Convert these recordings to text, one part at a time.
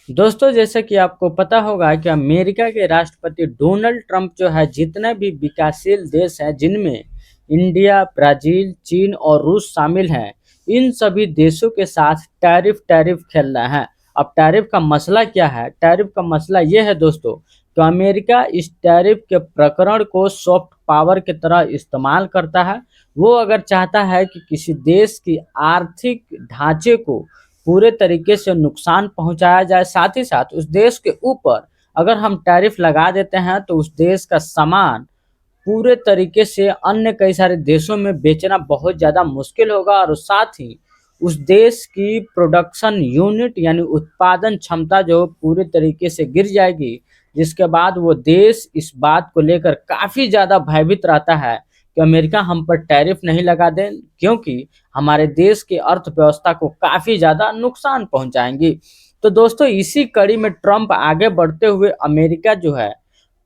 दोस्तों, जैसा कि आपको पता होगा कि अमेरिका के राष्ट्रपति डोनाल्ड ट्रंप जो है, जितने भी विकासशील देश हैं जिनमें इंडिया, ब्राज़ील, चीन और रूस शामिल हैं, इन सभी देशों के साथ टैरिफ टैरिफ खेल रहे हैं। अब टैरिफ का मसला क्या है? टैरिफ का मसला ये है दोस्तों कि अमेरिका इस टैरिफ के प्रकरण को सॉफ्ट पावर की तरह इस्तेमाल करता है। वो अगर चाहता है कि किसी देश की आर्थिक ढांचे को पूरे तरीके से नुकसान पहुंचाया जाए, साथ ही साथ उस देश के ऊपर अगर हम टैरिफ लगा देते हैं तो उस देश का सामान पूरे तरीके से अन्य कई सारे देशों में बेचना बहुत ज़्यादा मुश्किल होगा और साथ ही उस देश की प्रोडक्शन यूनिट यानी उत्पादन क्षमता जो पूरे तरीके से गिर जाएगी, जिसके बाद वो देश इस बात को लेकर काफ़ी ज़्यादा भयभीत रहता है कि अमेरिका हम पर टैरिफ नहीं लगा दें, क्योंकि हमारे देश की अर्थव्यवस्था को काफ़ी ज़्यादा नुकसान पहुंचाएंगी। तो दोस्तों, इसी कड़ी में ट्रंप आगे बढ़ते हुए अमेरिका जो है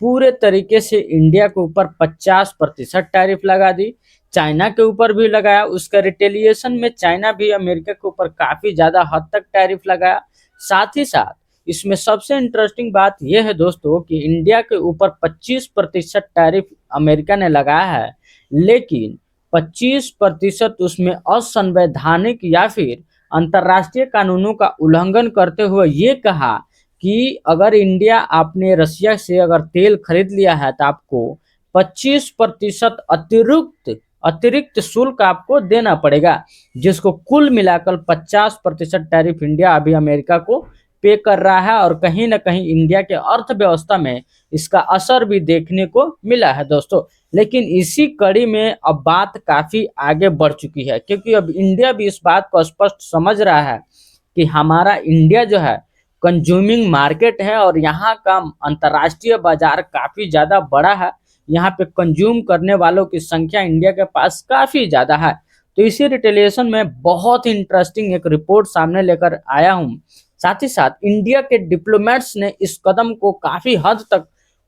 पूरे तरीके से इंडिया के ऊपर 50% टैरिफ लगा दी। चाइना के ऊपर भी लगाया। उसका रिटेलिएशन में चाइना भी अमेरिका के ऊपर काफ़ी ज़्यादा हद तक टैरिफ लगाया। साथ ही साथ इसमें सबसे इंटरेस्टिंग बात यह है दोस्तों कि इंडिया के ऊपर 25% टैरिफ अमेरिका ने लगाया है, लेकिन 25% उसमें असंवैधानिक या फिर अंतर्राष्ट्रीय कानूनों का उल्लंघन करते हुए ये कहा कि अगर इंडिया आपने रसिया से अगर तेल खरीद लिया है तो आपको 25% अतिरिक्त अतिरिक्त शुल्क आपको देना पड़ेगा, जिसको कुल मिलाकर 50% टैरिफ इंडिया अभी अमेरिका को पे कर रहा है और कहीं ना कहीं इंडिया के अर्थव्यवस्था में इसका असर भी देखने को मिला है दोस्तों। लेकिन इसी कड़ी में अब बात काफ़ी आगे बढ़ चुकी है, क्योंकि अब इंडिया भी इस बात को स्पष्ट समझ रहा है कि हमारा इंडिया जो है कंज्यूमिंग मार्केट है और यहाँ का अंतर्राष्ट्रीय बाजार काफ़ी ज़्यादा बड़ा है। यहाँ पे कंज्यूम करने वालों की संख्या इंडिया के पास काफ़ी ज़्यादा है। तो इसी रिटेलिएशन में बहुत इंटरेस्टिंग एक रिपोर्ट सामने लेकर आया हूँ। साथ ही साथ इंडिया के डिप्लोमेट्स ने इस कदम को काफ़ी हद तक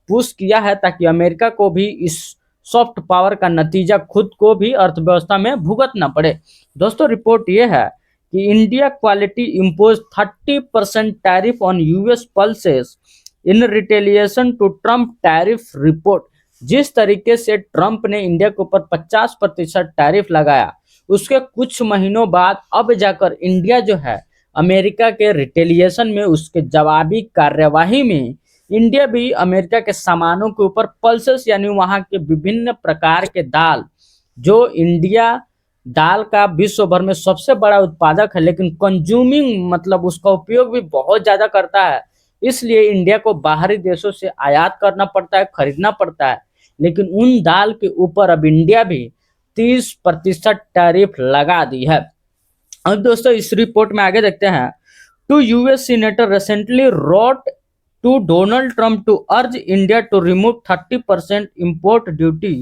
पुश किया है ताकि अमेरिका को भी इस सॉफ्ट पावर का नतीजा खुद को भी अर्थव्यवस्था में भुगतना पड़े। दोस्तों, रिपोर्ट ये है कि इंडिया क्वालिटी impose 30% tariff on US pulses in retaliation to Trump tariff report. जिस तरीके से ट्रंप ने इंडिया के ऊपर 50% टैरिफ लगाया, उसके कुछ महीनों बाद अब जाकर इंडिया जो है अमेरिका के रिटेलिएशन में उसके जवाबी कार्यवाही में इंडिया भी अमेरिका के सामानों के ऊपर पल्सेस यानी वहाँ के विभिन्न प्रकार के दाल, जो इंडिया दाल का विश्व भर में सबसे बड़ा उत्पादक है, लेकिन कंज्यूमिंग मतलब उसका उपयोग भी बहुत ज़्यादा करता है, इसलिए इंडिया को बाहरी देशों से आयात करना पड़ता है, खरीदना पड़ता है। लेकिन उन दाल के ऊपर अब इंडिया भी 30% टैरिफ लगा दी है। अब दोस्तों, इस रिपोर्ट में आगे देखते हैं। Two US senator recently wrote to Donald Trump to urge India to remove 30% import duty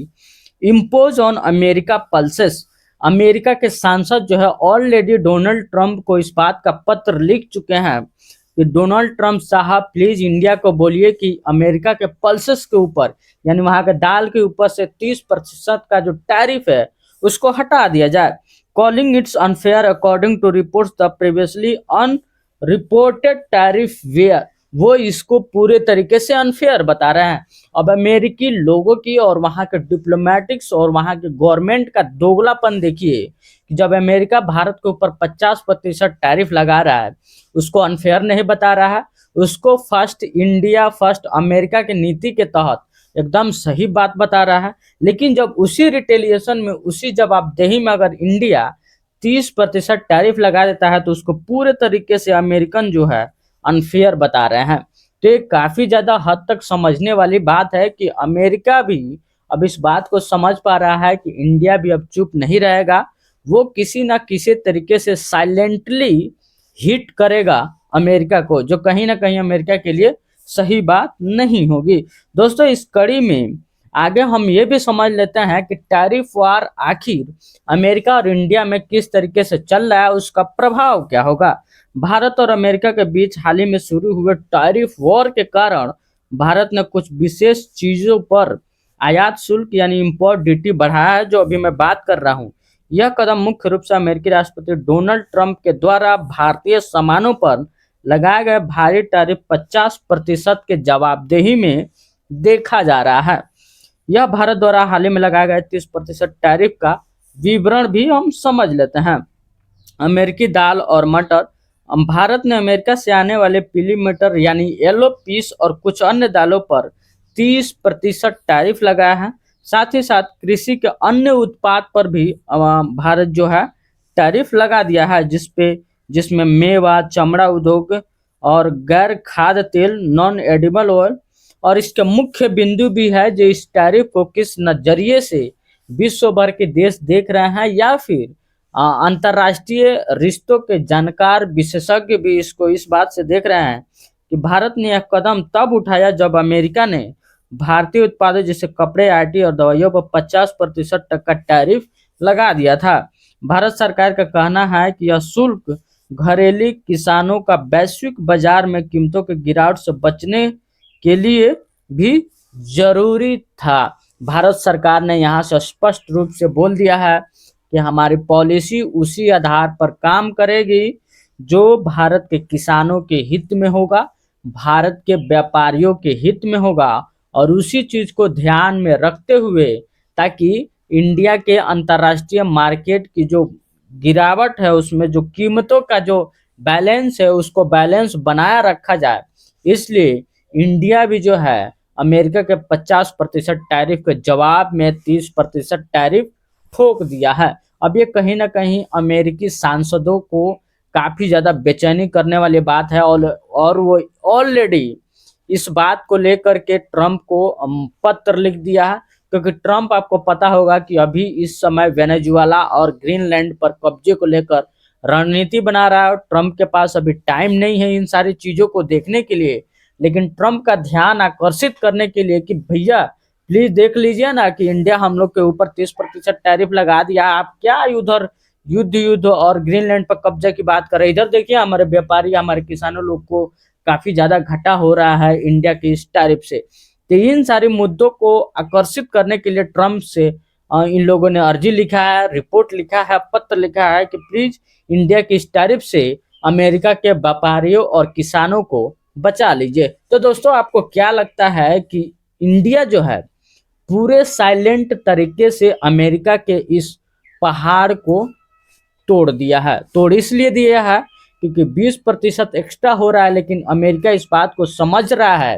impose on America pulses. America के सांसद जो है ऑलरेडी डोनाल्ड ट्रंप को इस बात का पत्र लिख चुके हैं कि डोनाल्ड ट्रंप साहब प्लीज इंडिया को बोलिए कि अमेरिका के पल्सेस के ऊपर यानी वहाँ के दाल के ऊपर से 30% का जो टैरिफ है उसको हटा दिया जाए। Calling it's unfair according to reports the previously unreported tariff were. वो इसको पूरे तरीके से अनफेयर बता रहे हैं। अब अमेरिकी लोगों की और वहाँ के डिप्लोमेटिक्स और वहाँ के गवर्नमेंट का दोगलापन देखिए कि जब अमेरिका भारत के ऊपर 50% टैरिफ लगा रहा है, उसको अनफेयर नहीं बता रहा है, उसको फर्स्ट इंडिया फर्स्ट अमेरिका की नीति के तहत एकदम सही बात बता रहा है। लेकिन जब उसी रिटेलिएशन में उसी जवाबदेही में अगर इंडिया 30% टैरिफ लगा देता है तो उसको पूरे तरीके से अमेरिकन जो है अनफेयर बता रहे हैं। तो ये काफ़ी ज़्यादा हद तक समझने वाली बात है कि अमेरिका भी अब इस बात को समझ पा रहा है कि इंडिया भी अब चुप नहीं रहेगा। वो किसी ना किसी तरीके से साइलेंटली हिट करेगा अमेरिका को, जो कहीं ना कहीं अमेरिका के लिए सही बात नहीं होगी। दोस्तों, इस कड़ी में आगे हम ये भी समझ लेते हैं कि टैरिफ वार आखिर अमेरिका और इंडिया में किस तरीके से चल रहा है, उसका प्रभाव क्या होगा। भारत और अमेरिका के बीच हाल ही में शुरू हुए टैरिफ वॉर के कारण भारत ने कुछ विशेष चीज़ों पर आयात शुल्क यानी इम्पोर्ट ड्यूटी बढ़ाया है, जो अभी मैं बात कर रहा हूँ। यह कदम मुख्य रूप से अमेरिकी राष्ट्रपति डोनाल्ड ट्रंप के द्वारा भारतीय सामानों पर लगाए गए भारी टैरिफ 50% के जवाबदेही में देखा जा रहा है। यह भारत द्वारा हाल ही में लगाए गए 30% टैरिफ का विवरण भी हम समझ लेते हैं। अमेरिकी दाल और मटर। भारत ने अमेरिका से आने वाले पीली मटर यानी येलो पीस और कुछ अन्य दालों पर 30% टैरिफ लगाया है। साथ ही साथ कृषि के अन्य उत्पाद पर भी भारत जो है टैरिफ लगा दिया है, जिसमें मेवा, चमड़ा उद्योग और गैर खाद्य तेल, नॉन एडिबल ऑयल। और इसके मुख्य बिंदु भी है जो इस टैरिफ को किस नजरिए से विश्व भर के देश देख रहे हैं, या फिर अंतर्राष्ट्रीय रिश्तों के जानकार विशेषज्ञ भी इसको इस बात से देख रहे हैं कि भारत ने यह कदम तब उठाया जब अमेरिका ने भारतीय उत्पादों जैसे कपड़े, आईटी और दवाइयों पर 50% तक का टैरिफ लगा दिया था। भारत सरकार का कहना है कि यह शुल्क घरेलू किसानों का वैश्विक बाजार में कीमतों के गिरावट से बचने के लिए भी जरूरी था। भारत सरकार ने यहाँ से स्पष्ट रूप से बोल दिया है कि हमारी पॉलिसी उसी आधार पर काम करेगी जो भारत के किसानों के हित में होगा, भारत के व्यापारियों के हित में होगा, और उसी चीज को ध्यान में रखते हुए ताकि इंडिया के अंतर्राष्ट्रीय मार्केट की जो गिरावट है उसमें जो कीमतों का जो बैलेंस है उसको बैलेंस बनाया रखा जाए। इसलिए इंडिया भी जो है अमेरिका के 50% टैरिफ के जवाब में 30% टैरिफ ठोक दिया है। अब ये कहीं ना कहीं अमेरिकी सांसदों को काफी ज्यादा बेचैनी करने वाली बात है, और वो ऑलरेडी इस बात को लेकर के ट्रम्प को पत्र लिख दिया है, क्योंकि ट्रम्प आपको पता होगा कि अभी इस समय वेनेजुएला और ग्रीनलैंड पर कब्जे को लेकर रणनीति बना रहा है। ट्रम्प के पास अभी टाइम नहीं है इन सारी चीजों को देखने के लिए, लेकिन ट्रम्प का ध्यान आकर्षित करने के लिए कि भैया प्लीज देख लीजिए ना कि इंडिया हम लोग के ऊपर 30% टैरिफ लगा दिया, आप क्या उधर युद्ध और ग्रीनलैंड पर कब्जा की बात कर रहे हैं। इधर देखिए हमारे व्यापारी, हमारे किसानों लोग को काफी ज्यादा घाटा हो रहा है इंडिया की इस टैरिफ से। तो इन सारे मुद्दों को आकर्षित करने के लिए ट्रम्प से इन लोगों ने अर्जी लिखा है, रिपोर्ट लिखा है, पत्र लिखा है कि प्लीज इंडिया की इस टैरिफ से अमेरिका के व्यापारियों और किसानों को बचा लीजिए। तो दोस्तों आपको क्या लगता है कि इंडिया जो है पूरे साइलेंट तरीके से अमेरिका के इस पहाड़ को तोड़ दिया है? तोड़ इसलिए दिया है क्योंकि 20% एक्स्ट्रा हो रहा है, लेकिन अमेरिका इस बात को समझ रहा है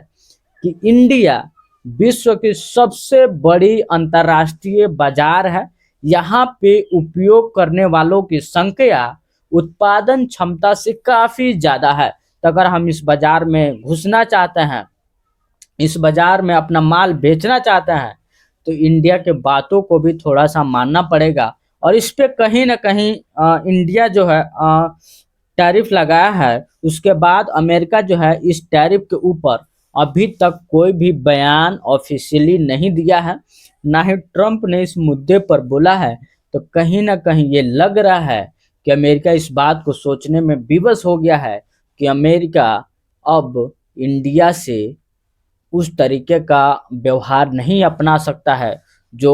कि इंडिया विश्व की सबसे बड़ी अंतर्राष्ट्रीय बाजार है। यहाँ पे उपयोग करने वालों की संख्या उत्पादन क्षमता से काफी ज्यादा है। तो अगर हम इस बाजार में घुसना चाहते हैं, इस बाजार में अपना माल बेचना चाहते हैं, तो इंडिया के बातों को भी थोड़ा सा मानना पड़ेगा। और इस पे कहीं ना कहीं इंडिया जो है टैरिफ लगाया है, उसके बाद अमेरिका जो है इस टैरिफ के ऊपर अभी तक कोई भी बयान ऑफिशियली नहीं दिया है, ना ही ट्रम्प ने इस मुद्दे पर बोला है। तो कहीं ना कहीं ये लग रहा है कि अमेरिका इस बात को सोचने में विवश हो गया है कि अमेरिका अब इंडिया से उस तरीके का व्यवहार नहीं अपना सकता है जो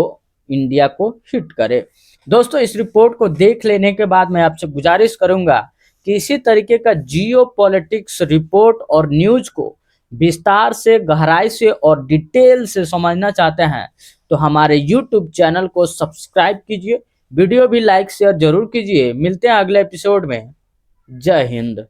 इंडिया को हिट करे। दोस्तों इस रिपोर्ट को देख लेने के बाद मैं आपसे गुजारिश करूंगा कि इसी तरीके का जियो पॉलिटिक्स रिपोर्ट और न्यूज को विस्तार से, गहराई से और डिटेल से समझना चाहते हैं तो हमारे यूट्यूब चैनल को सब्सक्राइब कीजिए, वीडियो भी लाइक शेयर जरूर कीजिए। मिलते हैं अगले एपिसोड में। जय हिंद।